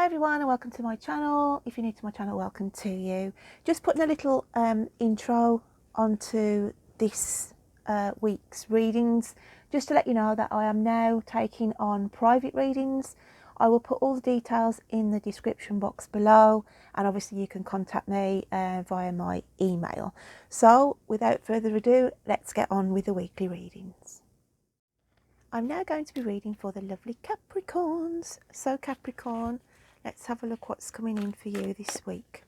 everyone and welcome to my channel. If you're new to my channel, welcome to you. Just putting a little intro onto this week's readings, just to let you know that I am now taking on private readings. I will put all the details in the description box below, and obviously you can contact me via my email. So without further ado, let's get on with the weekly readings. I'm now going to be reading for the lovely Capricorns. So Capricorn, let's have a look what's coming in for you this week.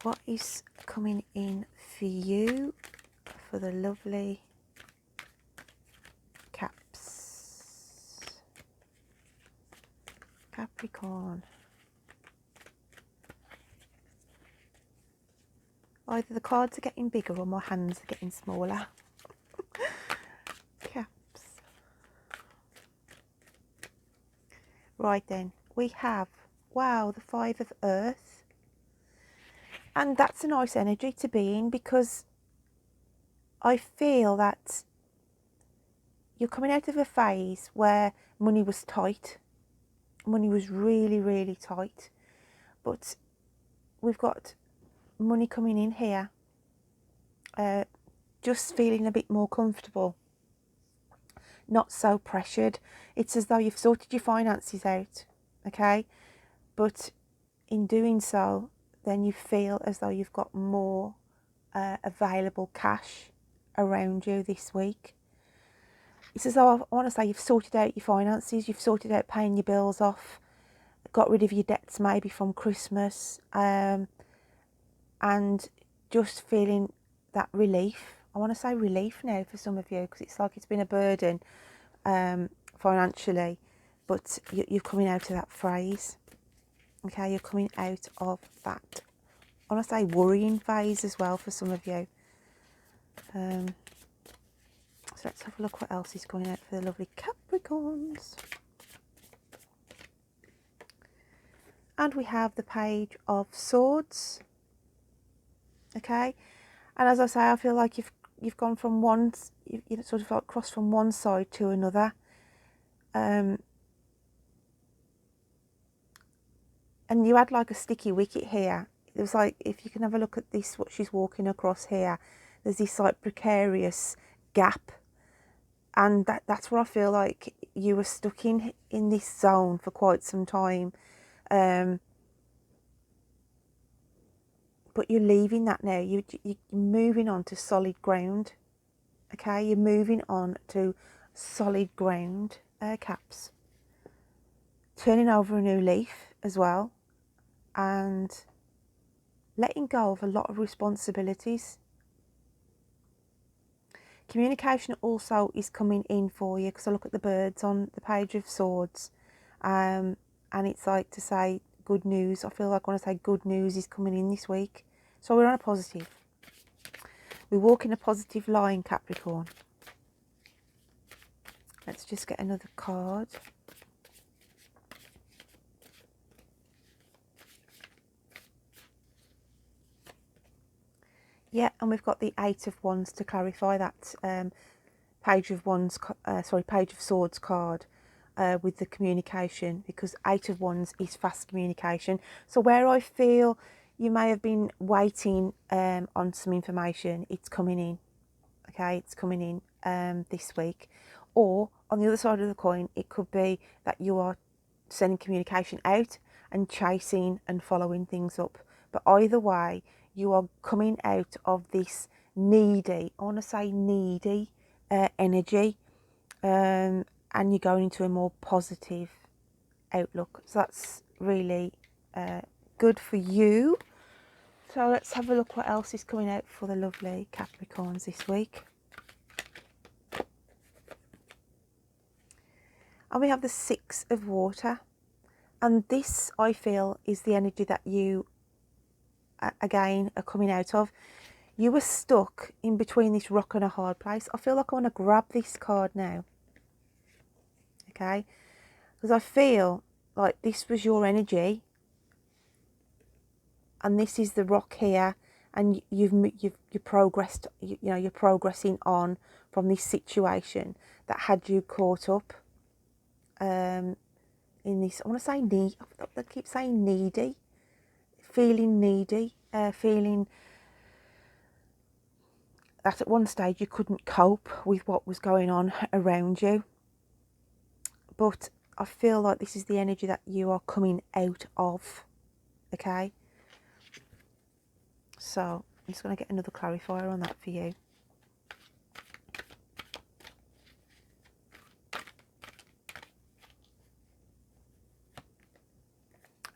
What is coming in for you for the lovely Caps? Capricorn. Either the cards are getting bigger or my hands are getting smaller. Caps. Right then, we have, wow, the Five of Earth. And that's a nice energy to be in, because I feel that you're coming out of a phase where money was tight. Money was really, really tight. But we've got money coming in here. Just feeling a bit more comfortable. Not so pressured. It's as though you've sorted your finances out, okay? But in doing so, then you feel as though you've got more available cash around you this week. It's as though, I want to say, you've sorted out your finances, you've sorted out paying your bills off, got rid of your debts maybe from Christmas, and just feeling that relief. I want to say relief now for some of you, because it's like it's been a burden financially, but you're coming out of that phase. Okay, you're coming out of that, I want to say, worrying phase as well for some of you. So let's have a look what else is going out for the lovely Capricorns. And we have the Page of Swords. Okay, and as I say, I feel like you've gone from one, you've sort of like crossed from one side to another. And you had like a sticky wicket here. It was like, if you can have a look at this, what she's walking across here, there's this like precarious gap, and that's where I feel like you were stuck in this zone for quite some time. But you're leaving that now. You're moving on to solid ground. Okay, you're moving on to solid ground, Caps. Turning over a new leaf as well, and letting go of a lot of responsibilities. Communication also is coming in for you, because I look at the birds on the Page of Swords, and it's like to say good news. I feel like I want to say good news is coming in this week. So we're on a positive. We walk in a positive line, Capricorn. Let's just get another card. Yeah, and we've got the Eight of Wands to clarify that Page of Swords card with the communication, because Eight of Wands is fast communication. So where I feel you may have been waiting on some information, it's coming in. Okay, it's coming in this week. Or on the other side of the coin, it could be that you are sending communication out and chasing and following things up. But either way, you are coming out of this needy, I want to say needy energy, and you're going into a more positive outlook. So that's really good for you. So let's have a look what else is coming out for the lovely Capricorns this week. And we have the Six of Water. And this, I feel, is the energy that you again are coming out of. You were stuck in between this rock and a hard place. I feel like I want to grab this card now, okay, because I feel like this was your energy, and this is the rock here, and you've progressed. You're progressing on from this situation that had you caught up. in this, I want to say need, I keep saying needy, feeling needy, feeling that at one stage you couldn't cope with what was going on around you. But I feel like this is the energy that you are coming out of, okay? So I'm just going to get another clarifier on that for you.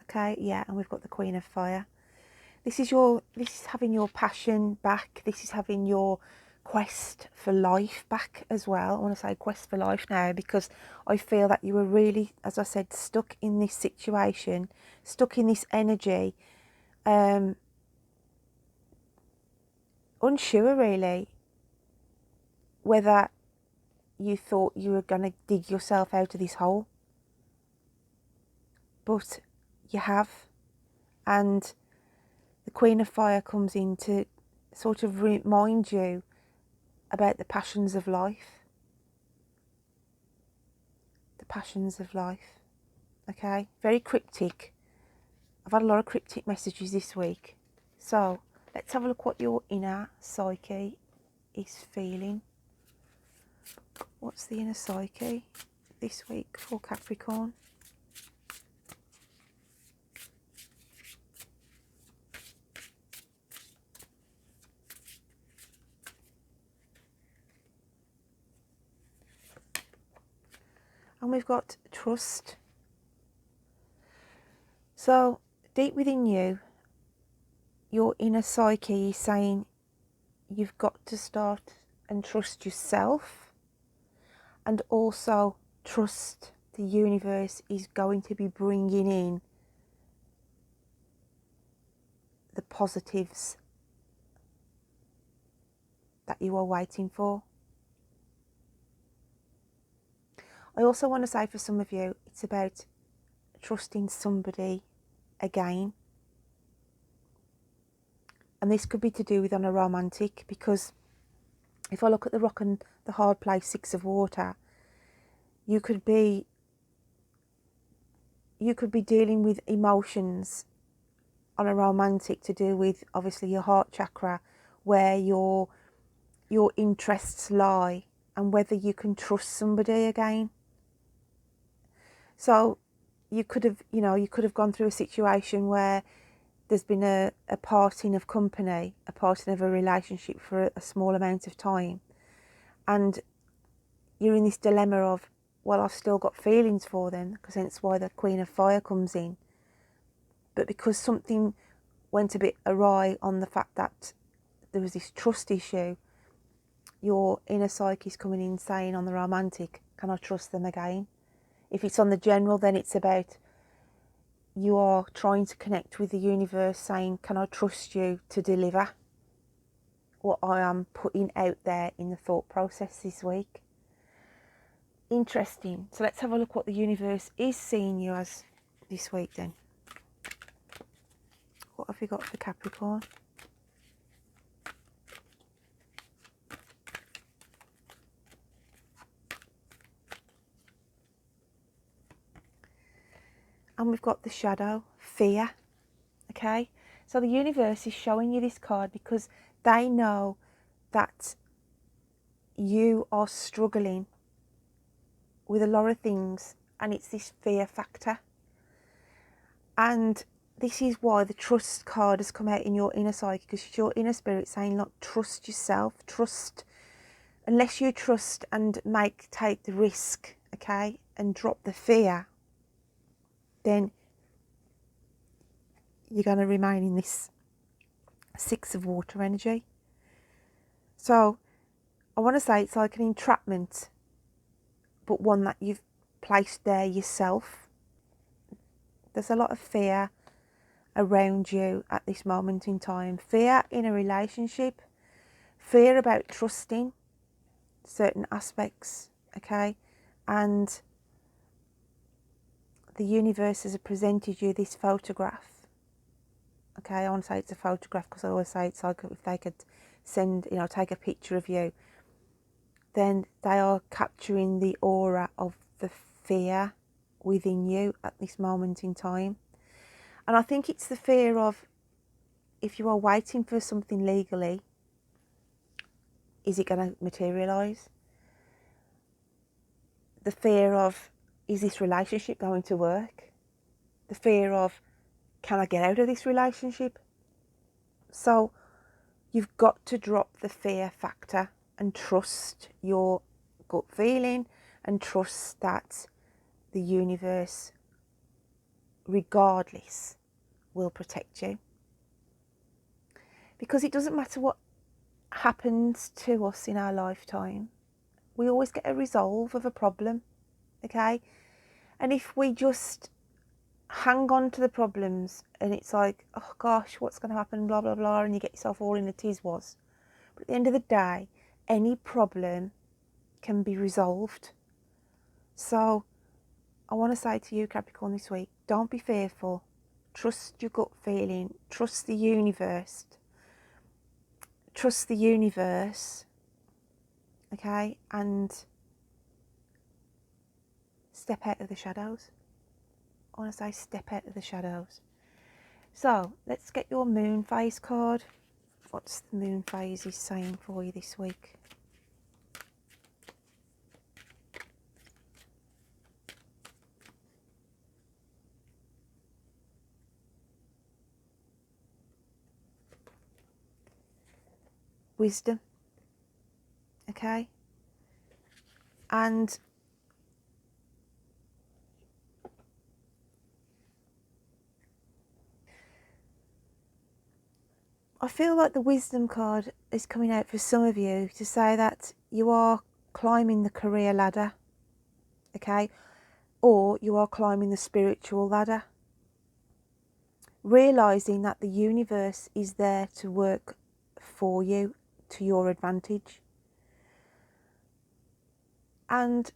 Okay, yeah, and we've got the Queen of Fire. This is having your passion back. This is having your quest for life back as well. I want to say quest for life now, because I feel that you were really, as I said, stuck in this situation, stuck in this energy, unsure really whether you thought you were going to dig yourself out of this hole. But you have, and the Queen of Fire comes in to sort of remind you about the passions of life. The passions of life. Okay, very cryptic. I've had a lot of cryptic messages this week. So let's have a look what your inner psyche is feeling. What's the inner psyche this week for Capricorn? And we've got trust. So deep within you, your inner psyche is saying you've got to start and trust yourself, and also trust the universe is going to be bringing in the positives that you are waiting for. I also want to say, for some of you, it's about trusting somebody again. And this could be to do with on a romantic, because if I look at the rock and the hard place, Six of Water, you could be dealing with emotions on a romantic to do with obviously your heart chakra, where your interests lie, and whether you can trust somebody again. So you could have gone through a situation where there's been a parting of company, a parting of a relationship for a small amount of time, and you're in this dilemma of, well, I've still got feelings for them, because hence why the Queen of Fire comes in. But because something went a bit awry on the fact that there was this trust issue, your inner psyche is coming in saying on the romantic, can I trust them again? If it's on the general, then it's about you are trying to connect with the universe, saying, can I trust you to deliver what I am putting out there in the thought process this week? Interesting. So let's have a look what the universe is seeing you as this week then. What have we got for Capricorn? And we've got the shadow, fear. Okay, so the universe is showing you this card because they know that you are struggling with a lot of things, and it's this fear factor. And this is why the trust card has come out in your inner psyche, because it's your inner spirit saying, look, trust yourself, trust. Unless you trust and take the risk, okay, and drop the fear, then you're going to remain in this Six of Water energy. So I want to say it's like an entrapment, but one that you've placed there yourself. There's a lot of fear around you at this moment in time. Fear in a relationship, fear about trusting certain aspects, okay? And the universe has presented you this photograph. Okay, I want to say it's a photograph because I always say it's like if they could send, take a picture of you, then they are capturing the aura of the fear within you at this moment in time. And I think it's the fear of, if you are waiting for something legally, is it going to materialise? The fear of, is this relationship going to work? The fear of, can I get out of this relationship? So you've got to drop the fear factor and trust your gut feeling and trust that the universe, regardless, will protect you. Because it doesn't matter what happens to us in our lifetime, we always get a resolve of a problem, okay? And if we just hang on to the problems and it's like, oh gosh, what's going to happen, blah, blah, blah, and you get yourself all in a tiz-was. But at the end of the day, any problem can be resolved. So I want to say to you, Capricorn, this week, don't be fearful. Trust your gut feeling. Trust the universe. Trust the universe, okay? And step out of the shadows. I want to say step out of the shadows. So let's get your moon phase card. What's the moon phase is saying for you this week? Wisdom, okay? And I feel like the wisdom card is coming out for some of you to say that you are climbing the career ladder, okay? Or you are climbing the spiritual ladder. Realising that the universe is there to work for you, to your advantage. And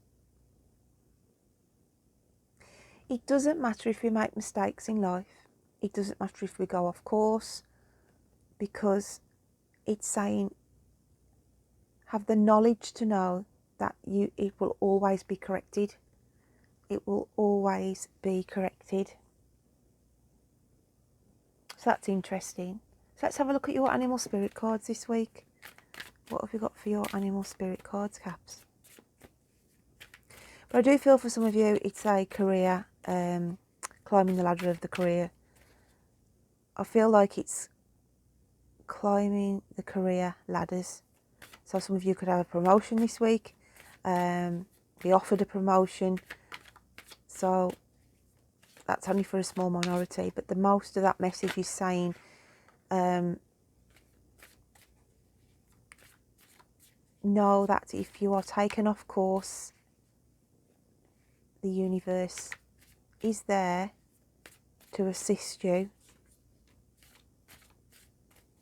it doesn't matter if we make mistakes in life. It doesn't matter if we go off course, because it's saying have the knowledge to know that it will always be corrected. It will always be corrected. So that's interesting. So let's have a look at your animal spirit cards this week. What have we got for your animal spirit cards, Caps? But I do feel for some of you it's a career, climbing the ladder of the career. I feel like it's climbing the career ladders. So some of you could have a promotion this week, be offered a promotion. So that's only for a small minority, but the most of that message is saying know that if you are taken off course, the universe is there to assist you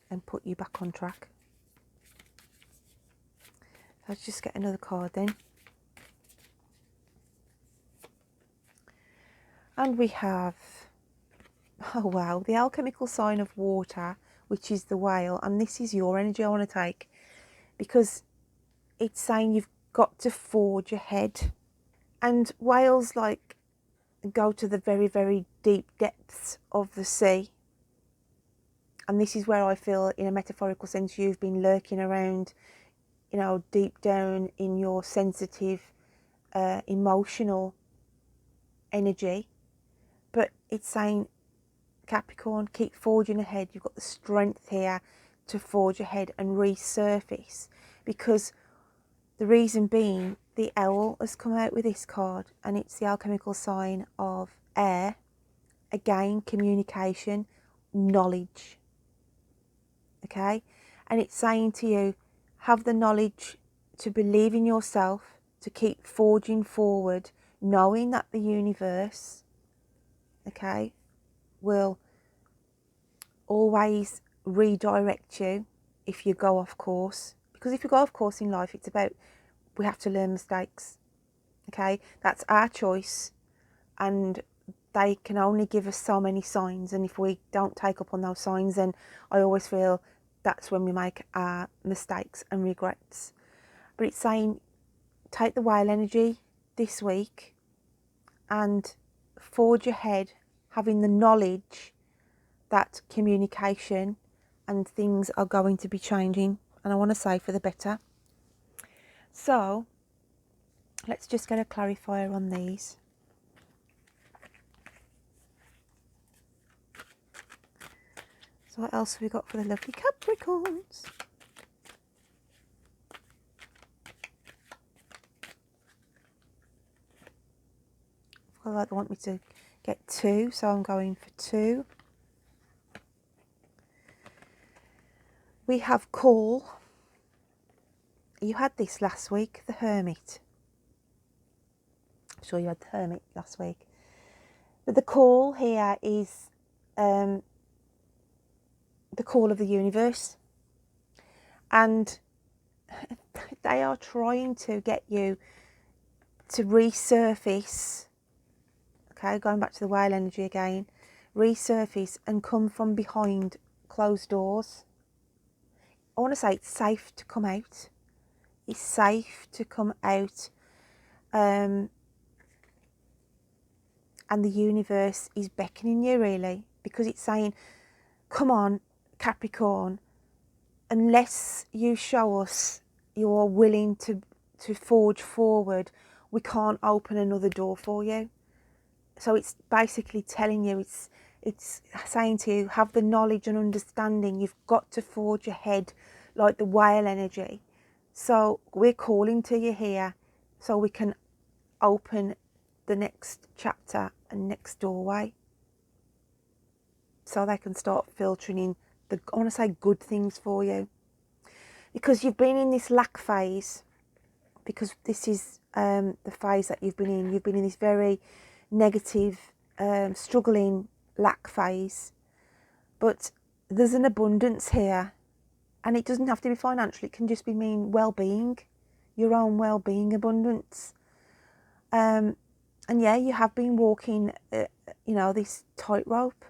and put you back on track. Let's just get another card then. And we have, oh wow, the alchemical sign of water, which is the whale. And this is your energy I want to take, because it's saying you've got to forge ahead. And whales like go to the very, very deep depths of the sea. And this is where I feel, in a metaphorical sense, you've been lurking around, you know, deep down in your sensitive, emotional energy. But it's saying, Capricorn, keep forging ahead. You've got the strength here to forge ahead and resurface. Because the reason being, the owl has come out with this card, and it's the alchemical sign of air. Again, communication, knowledge. Okay? And it's saying to you, have the knowledge to believe in yourself, to keep forging forward, knowing that the universe, okay, will always redirect you if you go off course. Because if you go off course in life, it's about, we have to learn mistakes. Okay, that's our choice, and they can only give us so many signs, and if we don't take up on those signs, then I always feel that's when we make our mistakes and regrets. But it's saying take the whale energy this week and forge ahead, having the knowledge that communication and things are going to be changing, and I want to say for the better. So let's just get a clarifier on these. So what else have we got for the lovely Capricorns? Well, they want me to get 2, so I'm going for 2. We have call. You had this last week, the Hermit. I'm sure you had the Hermit last week. But the call here is the call of the universe. And they are trying to get you to resurface, okay, going back to the whale energy again, resurface and come from behind closed doors. I want to say it's safe to come out. It's safe to come out. And the universe is beckoning you, really, because it's saying, come on, Capricorn, unless you show us you're willing to forge forward, we can't open another door for you. So it's basically telling you, it's saying to you, have the knowledge and understanding, you've got to forge ahead like the whale energy. So we're calling to you here so we can open the next chapter and next doorway, so they can start filtering in the, I want to say, good things for you. Because you've been in this lack phase, because this is the phase that you've been in. You've been in this very negative, struggling lack phase. But there's an abundance here. And it doesn't have to be financial. It can just be mean well-being, your own well-being abundance. And yeah, you have been walking, you know, this tightrope,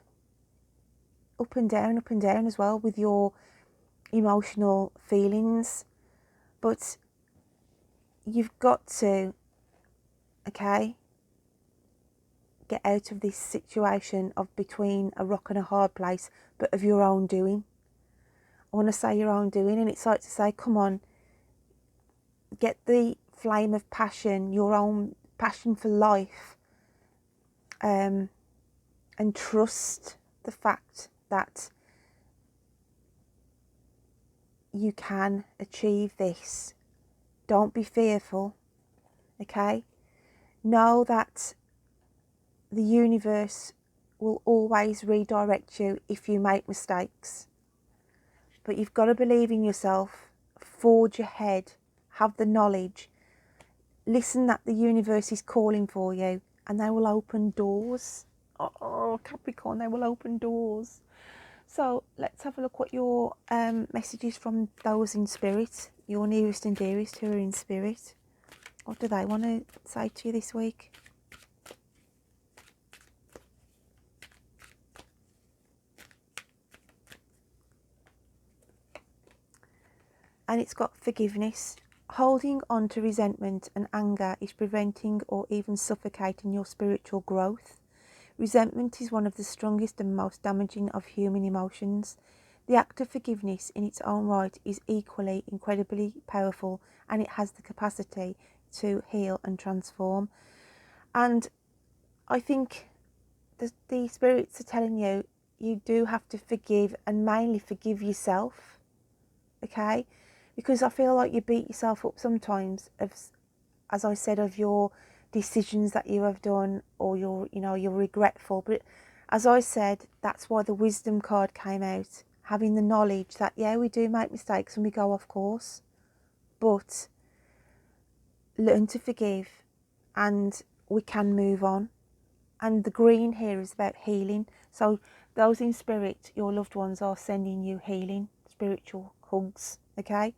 up and down as well with your emotional feelings. But you've got to, okay, get out of this situation of between a rock and a hard place, but of your own doing. I want to say your own doing, and it's like to say, come on, get the flame of passion, your own passion for life, and trust the fact that you can achieve this. Don't be fearful, okay? Know that the universe will always redirect you if you make mistakes. But you've got to believe in yourself, forge ahead, have the knowledge, listen that the universe is calling for you, and they will open doors. Oh, Capricorn, they will open doors. So let's have a look what your messages from those in spirit, your nearest and dearest who are in spirit. What do they want to say to you this week? And it's got forgiveness. Holding on to resentment and anger is preventing or even suffocating your spiritual growth. Resentment is one of the strongest and most damaging of human emotions. The act of forgiveness in its own right is equally incredibly powerful, and it has the capacity to heal and transform. And I think the spirits are telling you, you do have to forgive, and mainly forgive yourself, okay? Because I feel like you beat yourself up sometimes, as I said, of your decisions that you have done, or you're regretful. But as I said, that's why the wisdom card came out, having the knowledge that, yeah, we do make mistakes and we go off course, but learn to forgive and we can move on. And the green here is about healing. So those in spirit, your loved ones are sending you healing, spiritual hugs, okay?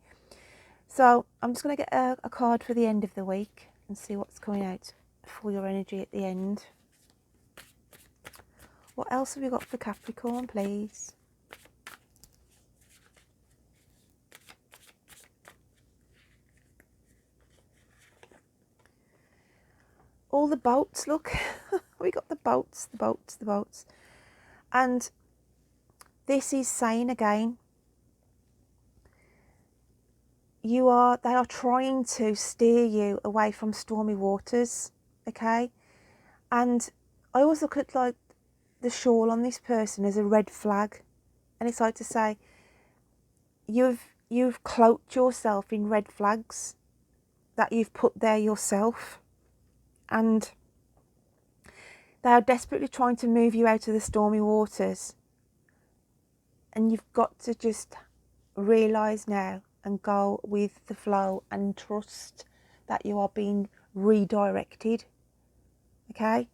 So I'm just going to get a card for the end of the week and see what's coming out for your energy at the end. What else have we got for Capricorn, please? All the boats, look. We got the boats, the boats, the boats. And this is saying again, they are trying to steer you away from stormy waters, okay? And I always look at like the shawl on this person as a red flag. And it's like to say, you've cloaked yourself in red flags that you've put there yourself. And they are desperately trying to move you out of the stormy waters. And you've got to just realise now and go with the flow and trust that you are being redirected. Okay?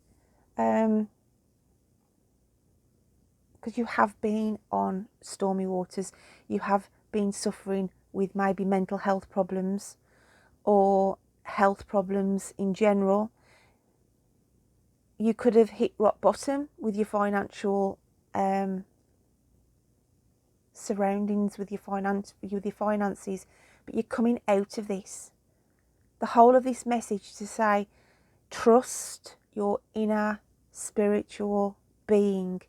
Because you have been on stormy waters. You have been suffering with maybe mental health problems or health problems in general. You could have hit rock bottom with your financial surroundings, with your finances, but you're coming out of this. The whole of this message to say, trust your inner spiritual being,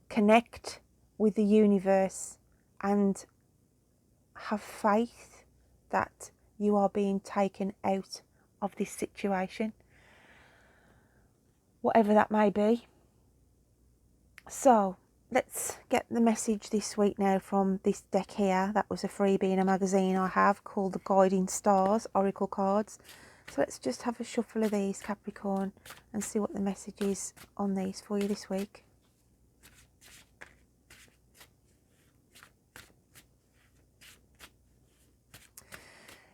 connect with the universe, and have faith that you are being taken out of this situation, whatever that may be. So let's get the message this week now from this deck here. That was a freebie in a magazine I have called the Guiding Stars Oracle Cards. So let's just have a shuffle of these, Capricorn, and see what the message is on these for you this week.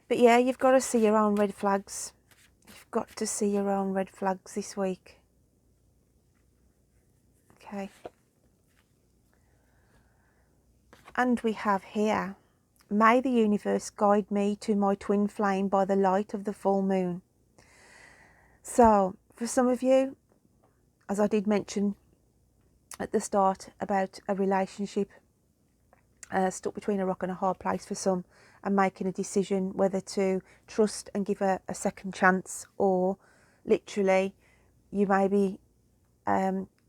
But yeah, you've got to see your own red flags. You've got to see your own red flags this week. Okay. And we have here, may the universe guide me to my twin flame by the light of the full moon. So for some of you, as I did mention at the start about a relationship stuck between a rock and a hard place for some, and making a decision whether to trust and give a second chance, or literally you may be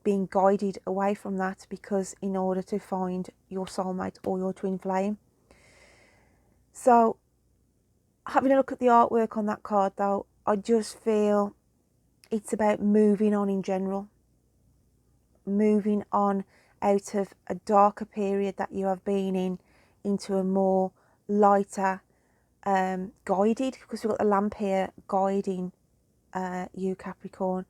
being guided away from that, because in order to find your soulmate or your twin flame. So having a look at the artwork on that card though, I just feel it's about moving on in general, moving on out of a darker period that you have been in into a more lighter, guided, because we've got the lamp here guiding you, Capricorn,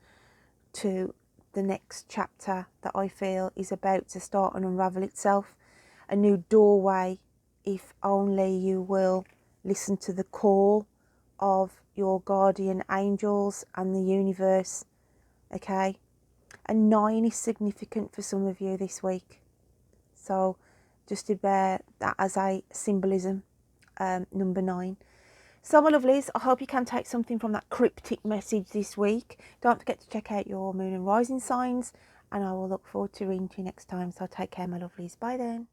to the next chapter that I feel is about to start and unravel itself. A new doorway, if only you will listen to the call of your guardian angels and the universe. Okay? And 9 is significant for some of you this week. So just to bear that as a symbolism, number 9. So my lovelies, I hope you can take something from that cryptic message this week. Don't forget to check out your moon and rising signs, and I will look forward to reading to you next time. So take care, my lovelies. Bye then.